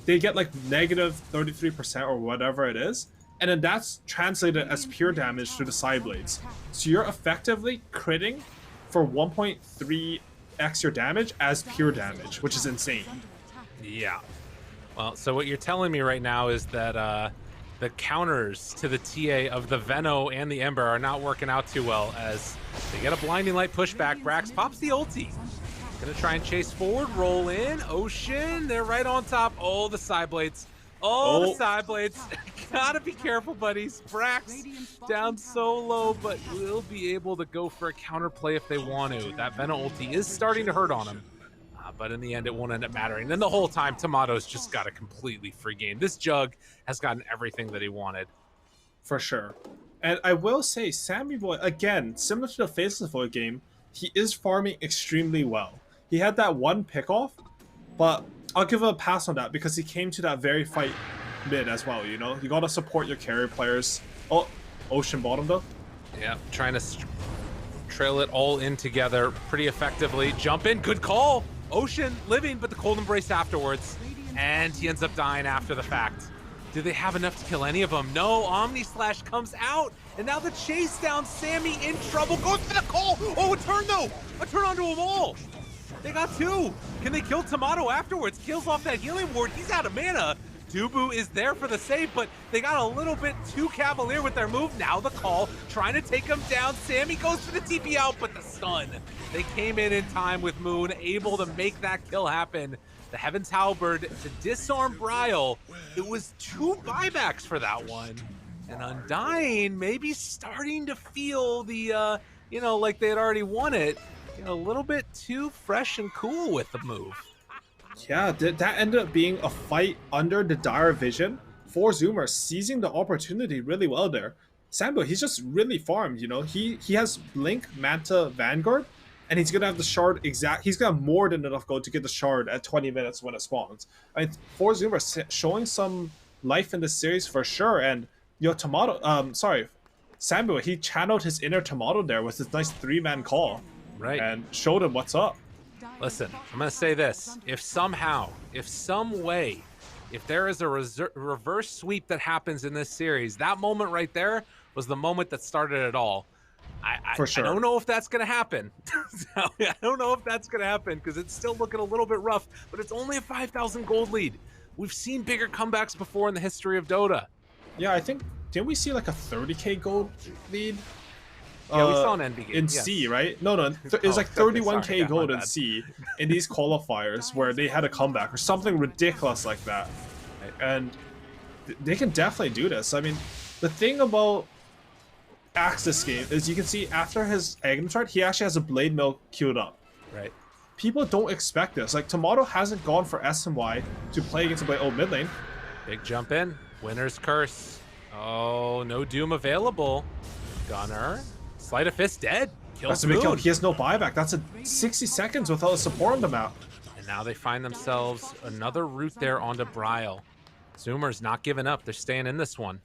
S3: they get like negative 33% or whatever it is, and then that's translated as pure damage through the side blades. So you're effectively critting for 1.3x your damage as pure damage, which is insane.
S2: Yeah. Well, so what you're telling me right now is that the counters to the TA of the Veno and the Ember are not working out too well as they get a blinding light pushback. Brax pops the ulti. Gonna try and chase forward, roll in. Ocean, they're right on top. Oh, the side blades. Oh, the side blades. Gotta be careful, buddies. Brax down so low, but will be able to go for a counterplay if they want to. That Veno ulti is starting to hurt on him. But in the end, it won't end up mattering. And the whole time, Tomato's just got a completely free game. This Jug has gotten everything that he wanted.
S3: For sure. And I will say, Sammy Boy, again, similar to the Faceless Void game, he is farming extremely well. He had that one pickoff, but I'll give him a pass on that because he came to that very fight mid as well, you know? You gotta support your carry players. Oh, Ocean bottom though.
S2: Yeah, trying to trail it all in together pretty effectively. Jump in, good call! Ocean living, but the cold embrace afterwards, and he ends up dying after the fact. Do they have enough to kill any of them? No, Omni Slash comes out, and now the chase down, Sammy in trouble, goes for the call! Oh, a turn though! A turn onto them all! They got 2! Can they kill Tomato afterwards? Kills off that healing ward, he's out of mana! Dubu is there for the save, but they got a little bit too cavalier with their move. Now the call, trying to take him down. Sammy goes for the TP out, but the stun. They came in time with Moon, able to make that kill happen. The Heaven's Halberd to disarm Bryle. It was 2 buybacks for that one. And Undying maybe starting to feel the, you know, like they had already won it. You know, a little bit too fresh and cool with the move.
S3: Yeah, that ended up being a fight under the dire vision for Zoomer, seizing the opportunity really well there. Sambo, he's just really farmed, you know. He has Blink, Manta, Vanguard, and he's gonna have the shard exact. He's gonna have more than enough gold to get the shard at 20 minutes when it spawns. I mean, for Zoomer showing some life in this series for sure, and Samuel, he channeled his inner Tomato there with his nice 3-man call,
S2: Right.
S3: and showed him what's up.
S2: Listen, I'm going to say this. If somehow, if some way, if there is a reverse sweep that happens in this series, that moment right there was the moment that started it all.
S3: For sure.
S2: I don't know if that's going to happen. I don't know if that's going to happen because it's still looking a little bit rough, but it's only a 5,000 gold lead. We've seen bigger comebacks before in the history of Dota.
S3: Yeah, I think, didn't we see like a 30k gold lead?
S2: Yeah, we saw an NB game.
S3: In
S2: yes.
S3: C, right? No, it was like 31k gold in C in these qualifiers where they had a comeback or something ridiculous like that. And they can definitely do this. I mean, the thing about Axe this game is you can see after his Aghanim chart, he actually has a Blade Mill queued up.
S2: Right.
S3: People don't expect this. Like, Tomato hasn't gone for S and Y to play against a Blade. Oh, mid lane.
S2: Big jump in. Winner's Curse. Oh, no Doom available. Gunner. Sleight of Fist dead. Kills
S3: That's a big kill.
S2: Moon.
S3: He has no buyback. That's a 60 seconds without a support on the map.
S2: And now they find themselves another route there onto Bryle. Zoomer's not giving up. They're staying in this one.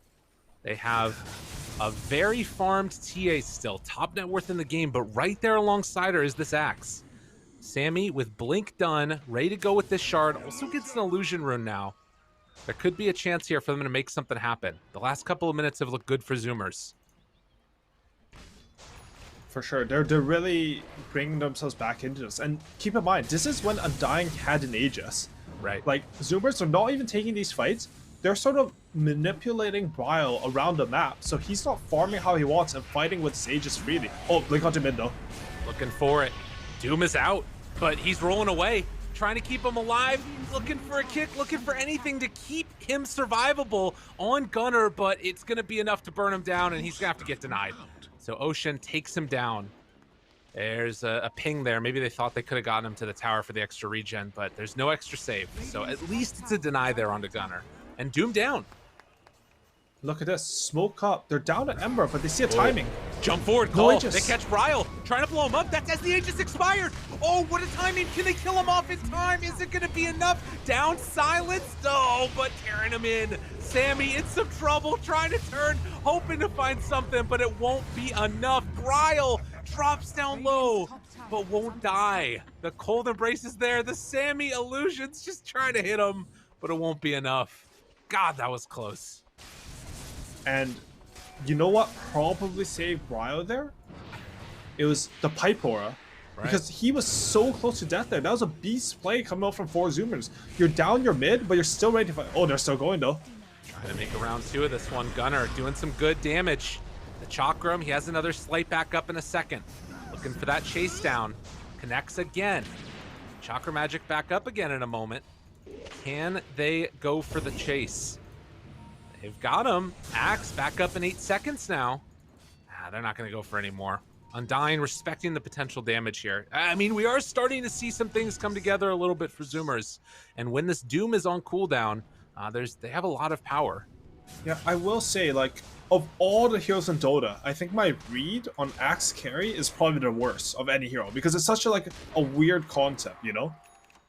S2: They have a very farmed TA still. Top net worth in the game, but right there alongside her is this Axe. Sammy with Blink done, ready to go with this shard. Also gets an Illusion Rune now. There could be a chance here for them to make something happen. The last couple of minutes have looked good for Zoomers.
S3: For sure, they're really bringing themselves back into this. And keep in mind, this is when Undying had an Aegis.
S2: Right.
S3: Like, Zoomers are not even taking these fights. They're sort of manipulating Bryle around the map, so he's not farming how he wants and fighting with his Aegis freely. Oh, Blink onto mid though.
S2: Looking for it. Doom is out, but he's rolling away. Trying to keep him alive, looking for a kick, looking for anything to keep him survivable on Gunner, but it's going to be enough to burn him down, and he's going to have to get denied. So Ocean takes him down. There's a ping there. Maybe they thought they could have gotten him to the tower for the extra regen, but there's no extra save. So at least it's a deny there onto Gunner. And Doom down.
S3: Look at this. Smoke up. They're down to Ember, but they see a timing.
S2: Jump forward,
S3: No
S2: call.
S3: Aegis.
S2: They catch Bryle. Trying to blow him up. That's as the Aegis expired. Oh, what a timing. Can they kill him off in time? Is it going to be enough? Down silenced. Oh, but tearing him in. Sammy in some trouble, trying to turn, hoping to find something, but it won't be enough. Bryle drops down low, but won't die. The cold embrace is there. The Sammy illusions just trying to hit him, but it won't be enough. God, that was close.
S3: And you know what probably saved Bryle there? It was the Pipe Aura. Right. Because he was so close to death there. That was a beast play coming out from 4 Zoomers. You're down your mid, but you're still ready to fight. Oh, they're still going though.
S2: Trying to make a round 2 of this one. Gunner doing some good damage. The Chakram, he has another slight back up in a second. Looking for that chase down. Connects again. Chakra magic back up again in a moment. Can they go for the chase? They've got him. Axe back up in 8 seconds now. They're not going to go for any more. Undying respecting the potential damage here. I mean, we are starting to see some things come together a little bit for Zoomers. And when this Doom is on cooldown, they have a lot of power.
S3: Yeah, I will say, like, of all the heroes in Dota, I think my read on Axe carry is probably the worst of any hero. Because it's such a weird concept, you know?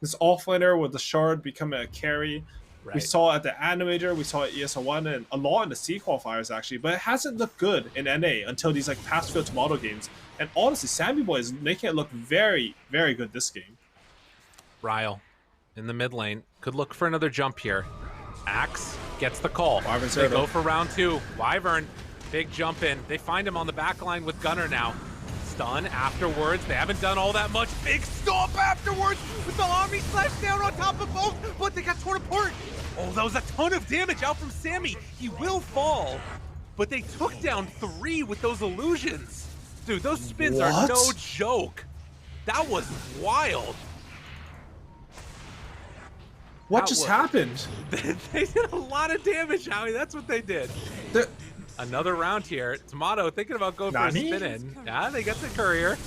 S3: This offlaner with the shard becoming a carry. Right. We saw it at the Animator, we saw it at ESL1, and a lot in the C qualifiers actually, but it hasn't looked good in NA until these like past field Tomato games. And honestly, Sammy Boy is making it look very, very good this game.
S2: Ryle in the mid lane could look for another jump here. Axe gets the call. They go for round 2. Wyvern, big jump in. They find him on the back line with Gunner now. Stun afterwards. They haven't done all that much. Big stomp afterwards with the Omni slash down on top of both, but they got torn apart. Oh, that was a ton of damage out from Sammy. He will fall, but they took down 3 with those illusions. Dude, those spins are no joke. That was wild.
S3: What just happened?
S2: They did a lot of damage, Howie. That's what they did. Another round here. Tomato thinking about going for a spin in. Yeah, they got the courier.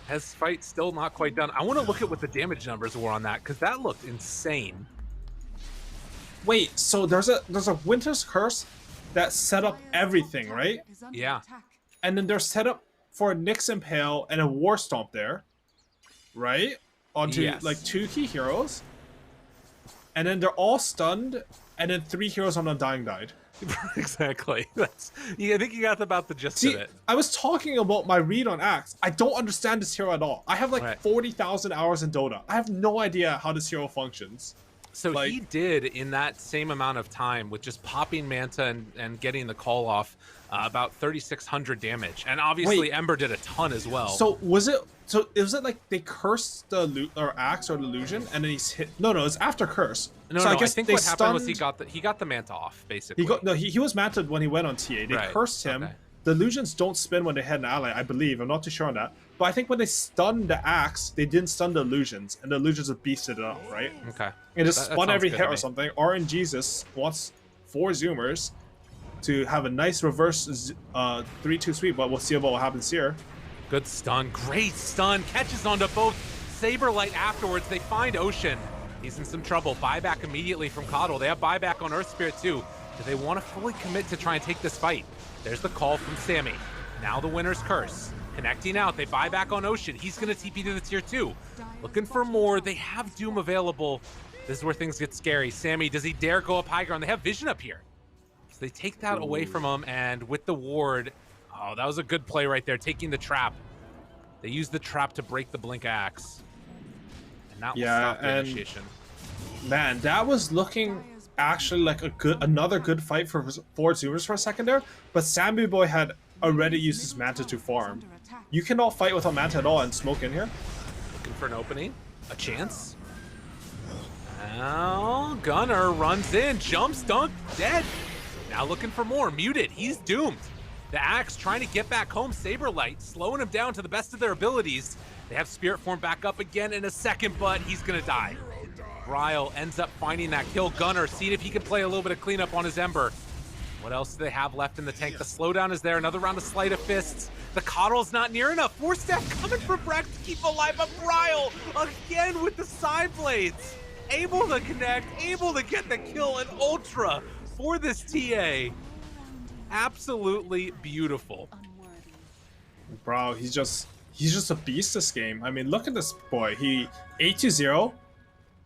S2: Has fight still not quite done. I want to look at what the damage numbers were on that because that looked insane.
S3: Wait, so there's a Winter's Curse that set up everything, right?
S2: Yeah.
S3: And then they're set up for a Nyx Impale and a War Stomp there, right? Onto
S2: Yes.
S3: like 2 key heroes. And then they're all stunned, and then 3 heroes on Undying died.
S2: Exactly. That's. I think you got about the gist
S3: See,
S2: of it.
S3: I was talking about my read on Axe. I don't understand this hero at all. I have like
S2: Right.
S3: 40,000 hours in Dota. I have no idea how this hero functions.
S2: So
S3: like-
S2: he did in that same amount of time with just popping Manta and getting the call off about 3,600 damage, and obviously
S3: Wait.
S2: Ember did a ton as well.
S3: So was it like they cursed the Axe or the Illusion, and then he's hit? No, it's after curse.
S2: no,
S3: so
S2: no,
S3: I guess
S2: think
S3: they
S2: what happened was
S3: stunned-
S2: he got the Manta off basically.
S3: He was mantled when he went on TA. They
S2: Right,
S3: cursed him.
S2: okay.
S3: The illusions don't spin when they hit an ally, I believe. I'm not too sure on that. But I think when they stunned the Axe, they didn't stun the illusions, and the illusions have beasted it up, right?
S2: Okay.
S3: It just
S2: That
S3: spun
S2: sounds
S3: every
S2: good
S3: hit
S2: to
S3: or
S2: me.
S3: something. RNGesus wants 4 Zoomers to have a nice reverse 3-2 sweep, but we'll see about what happens here.
S2: Good stun, great stun, catches onto both. Saberlight afterwards, they find Ocean. He's in some trouble. Buyback immediately from Coddle. They have buyback on Earth Spirit too. Do they want to fully commit to try and take this fight? There's the call from Sammy. Now the winner's curse. Connecting out, they buy back on Ocean. He's going to TP to the tier 2. Looking for more. They have Doom available. This is where things get scary. Sammy, does he dare go up high ground? They have Vision up here. So they take that away from him, and with the ward, oh, that was a good play right there, taking the trap. They use the trap to break the Blink Axe. And that will stop the initiation.
S3: Man, that was looking actually like another good fight for 4 Zoomers for a second there, but Sammy Boy had already used his Manta to farm. You cannot fight without Manta at all and smoke in here.
S2: Looking for an opening, a chance. Now Gunner runs in, jumps, dunk, dead. Now looking for more, muted, he's doomed. The Axe trying to get back home, Saberlight slowing him down to the best of their abilities. They have Spirit Form back up again in a second, but he's gonna die. Ryle ends up finding that kill. Gunner, seeing if he can play a little bit of cleanup on his Ember. What else do they have left in the tank? The slowdown is there. Another round of Sleight of Fists. The Coddle's not near enough. 4-step coming for Breck to keep alive. But Ryle again with the side blades. Able to connect, able to get the kill, and Ultra for this TA. Absolutely beautiful.
S3: Bro, he's just a beast this game. I mean, look at this boy. He 8-0.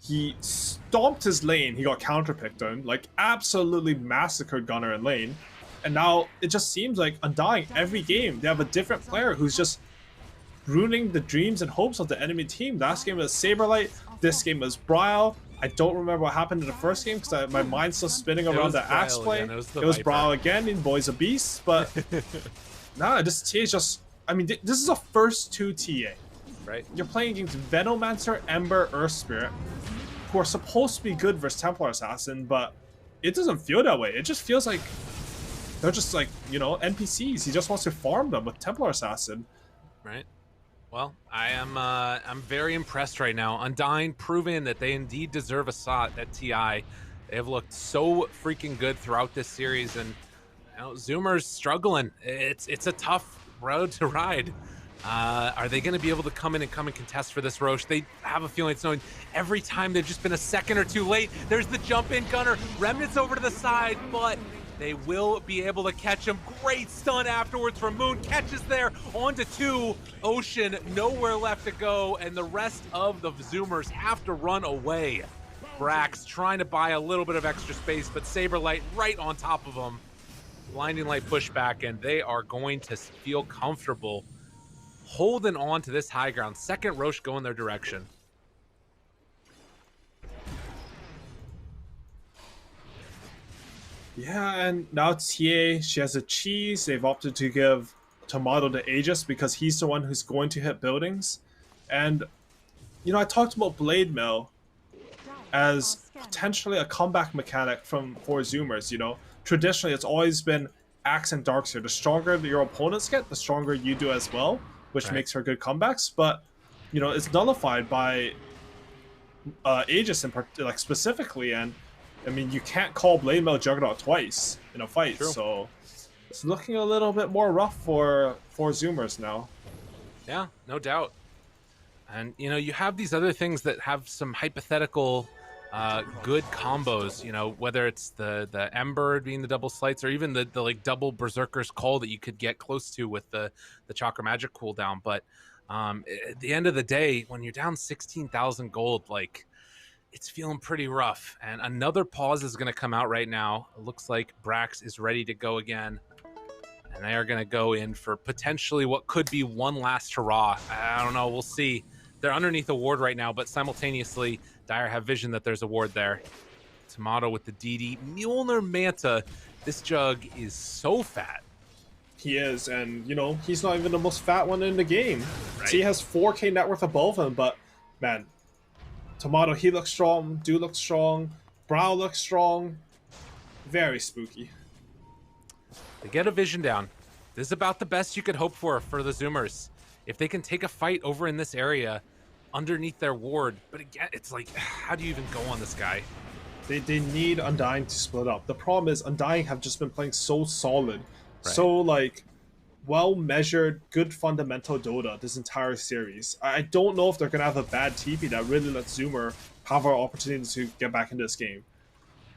S3: He stomped his lane. He got counterpicked on, like absolutely massacred Gunner in lane. And now it just seems like Undying every game they have a different player who's just ruining the dreams and hopes of the enemy team. Last game was Saberlight. This game was Bryle. I don't remember what happened in the first game because my mind's still spinning around the Axe play.
S2: Again.
S3: It was Bryle again. And boy's a beast, but nah, this TA is just. I mean, this is a first 2 TA.
S2: Right.
S3: You're playing against Venomancer, Ember, Earth Spirit, who are supposed to be good versus Templar Assassin, but it doesn't feel that way. It just feels like they're just like, NPCs. He just wants to farm them with Templar Assassin.
S2: Right. Well, I'm very impressed right now. Undying proving that they indeed deserve a shot at TI. They have looked so freaking good throughout this series, and Zoomer's struggling. It's a tough road to ride. Are they going to be able to come and contest for this Roche? They have a feeling it's knowing every time they've just been a second or two late. There's the jump in Gunner. Remnants over to the side, but they will be able to catch him. Great stun afterwards from Moon. Catches there onto 2. Ocean, nowhere left to go, and the rest of the Zoomers have to run away. Brax trying to buy a little bit of extra space, but Saberlight right on top of him. Blinding Light pushback, and they are going to feel comfortable holding on to this high ground. Second Roche going their direction.
S3: Yeah, and now TA, she has a cheese. They've opted to give Tomato to Aegis because he's the one who's going to hit buildings. And, I talked about Blade Mill as potentially a comeback mechanic for Zoomers, Traditionally, it's always been Axe and Darkseer. The stronger your opponents get, the stronger you do as well, which makes for good comebacks. But, it's nullified by Aegis specifically, and I mean, you can't call Blade Mail Juggernaut twice in a fight, so it's looking a little bit more rough for Zoomers now.
S2: Yeah, no doubt. And, you have these other things that have some hypothetical good combos, you know, whether it's the Ember being the double slights or even the like double Berserker's Call that you could get close to with the Chakra Magic cooldown. But at the end of the day, when you're down 16,000 gold, like, it's feeling pretty rough. And another pause is going to come out right now. It looks like Brax is ready to go again. And they are going to go in for potentially what could be one last hurrah. I don't know. We'll see. They're underneath a ward right now, but simultaneously, Dire have vision that there's a ward there. Tomato with the DD. Mjolnir Manta. This Jug is so fat.
S3: He is, and, you know, he's not even the most fat one in the game.
S2: Right.
S3: So he has 4k net worth above him, but, man, Tomato, he looks strong. Do looks strong. Brow looks strong. Very spooky.
S2: They get a vision down. This is about the best you could hope for the Zoomers. If they can take a fight over in this area underneath their ward. But again, it's like, how do you even go on this guy?
S3: They need Undying to split up. The problem is Undying have just been playing so solid. Right. So, like, well-measured, good fundamental Dota this entire series. I don't know if they're going to have a bad TP that really lets Zoomer have our opportunity to get back into this game.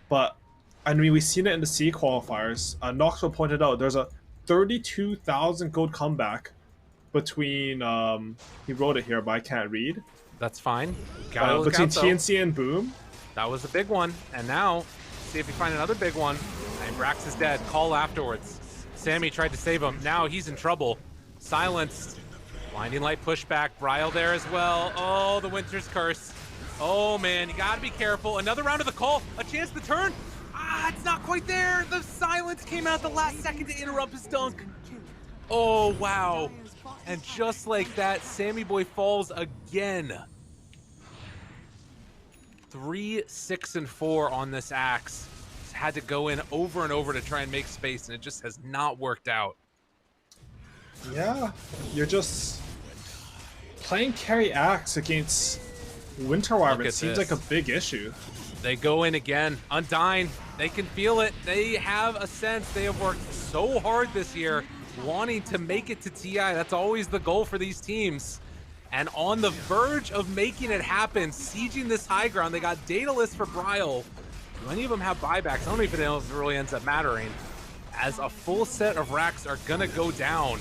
S3: But, I mean, we've seen it in the C qualifiers. Knoxville pointed out there's a 32,000 gold comeback between, he wrote it here, but I can't read.
S2: That's fine.
S3: Between TNC and Boom.
S2: That was a big one. And now, see if you find another big one. And Brax is dead. Call afterwards. Sammy tried to save him. Now he's in trouble. Silenced. Blinding Light pushback. Bryle there as well. Oh, the Winter's Curse. Oh, man. You got to be careful. Another round of the call. A chance to turn. Ah, it's not quite there. The silence came out the last second to interrupt his dunk. Oh, wow. And just like that, Sammy Boy falls again. 3, 6, and 4 on this axe. He's had to go in over and over to try and make space, and it just has not worked out.
S3: Yeah, you're just playing carry axe against Winter Wyvern. It seems like a big issue.
S2: They go in again. Undying. They can feel it. They have a sense. They have worked so hard this year, wanting to make it to TI. That's always the goal for these teams. And on the verge of making it happen, sieging this high ground, they got Daedalus for Bryle. Do any of them have buybacks? I don't know if it really ends up mattering, as a full set of racks are gonna go down.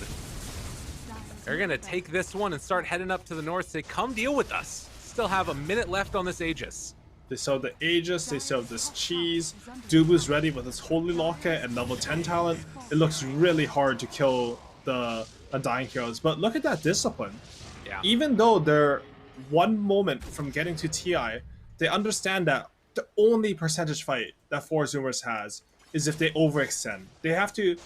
S2: They're gonna take this one and start heading up to the north, say, come deal with us. Still have a minute left on this Aegis.
S3: They sell the Aegis, they sell this cheese. Dubu's ready with his Holy Locket and level 10 talent. It looks really hard to kill the Undying heroes, but look at that discipline.
S2: Yeah.
S3: Even though they're one moment from getting to TI, they understand that the only percentage fight that 4 Zoomers has is if they overextend. They have to,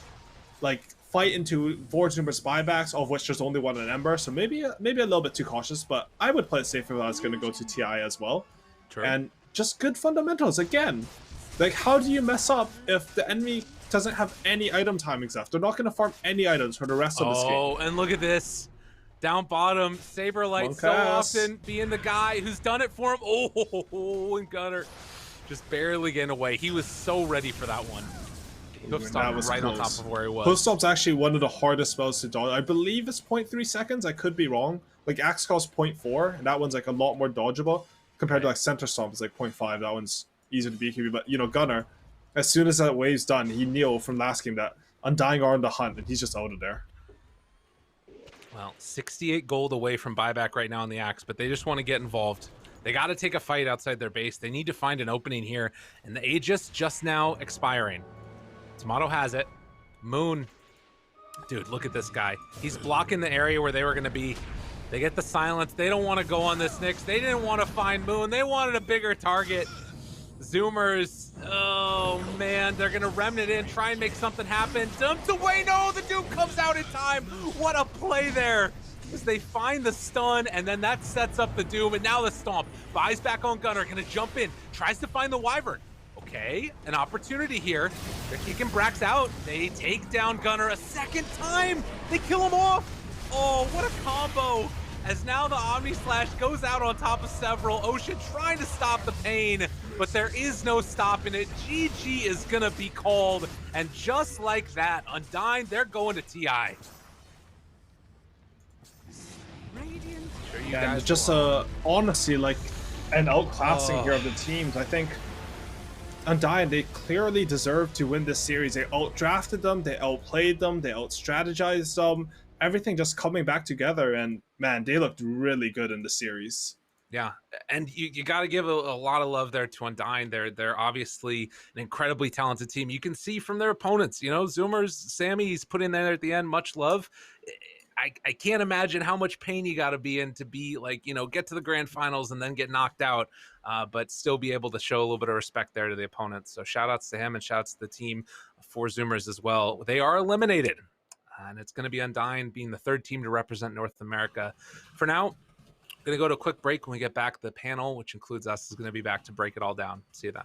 S3: like, fight into 4 Zoomers buybacks, of which there's only one in Ember, so maybe a little bit too cautious, but I would play it safe if I was going to go to TI as well.
S2: True. And
S3: just good fundamentals again. Like, how do you mess up if the enemy doesn't have any item timings left? They're not going to farm any items for the rest of this game.
S2: Oh, and look at this. Down bottom, Saberlight so often being the guy who's done it for him. Oh, and Gunner just barely getting away. He was so ready for that one. Hoof Stomp right close. On top of where he was.
S3: Hoof Stomp's actually one of the hardest spells to dodge. I believe it's 0.3 seconds. I could be wrong. Like, Axe costs 0.4, and that one's like a lot more dodgeable compared to like Center Stomp is like 0.5. That one's easier to BKB. But, you know, Gunner, as soon as that wave's done, he knew from last game that Undying are on the hunt, and he's just out of there.
S2: Well, 68 gold away from buyback right now on the Axe, but they just want to get involved. They got to take a fight outside their base. They need to find an opening here, and the Aegis just now expiring. Tomato has it. Moon. Dude, look at this guy. He's blocking the area where they were going to be. They get the silence. They don't want to go on this Nyx. They didn't want to find Moon. They wanted a bigger target. Zoomers, oh man, they're gonna remnant in, try and make something happen. Dumped away, no, the Doom comes out in time. What a play there. As they find the stun, and then that sets up the Doom, and now the Stomp. Buys back on Gunner, gonna jump in, tries to find the Wyvern. Okay, an opportunity here. They're kicking Brax out. They take down Gunner a second time. They kill him off. Oh, what a combo. As now the Omni Slash goes out on top of several. Ocean trying to stop the pain, but there is no stopping it. GG is gonna be called, and just like that, Undying, they're going to TI.
S3: Sure, you guys just honestly, like, and outclassing here
S2: Oh.
S3: of the teams. I think Undying, they clearly deserve to win this series. They outdrafted them, they outplayed them, they outstrategized them. Everything just coming back together, and man, they looked really good in the series.
S2: Yeah, and you got to give a lot of love there to Undying. They're obviously an incredibly talented team. You can see from their opponents, you know, Zoomers, Sammy, he's put in there at the end, much love. I can't imagine how much pain you got to be in to be like, you know, get to the grand finals and then get knocked out, but still be able to show a little bit of respect there to the opponents. So shout outs to him and shout outs to the team for Zoomers as well. They are eliminated, and it's going to be Undying being the third team to represent North America. For now, going to go to a quick break. When we get back, the panel, which includes us, is going to be back to break it all down. See you then.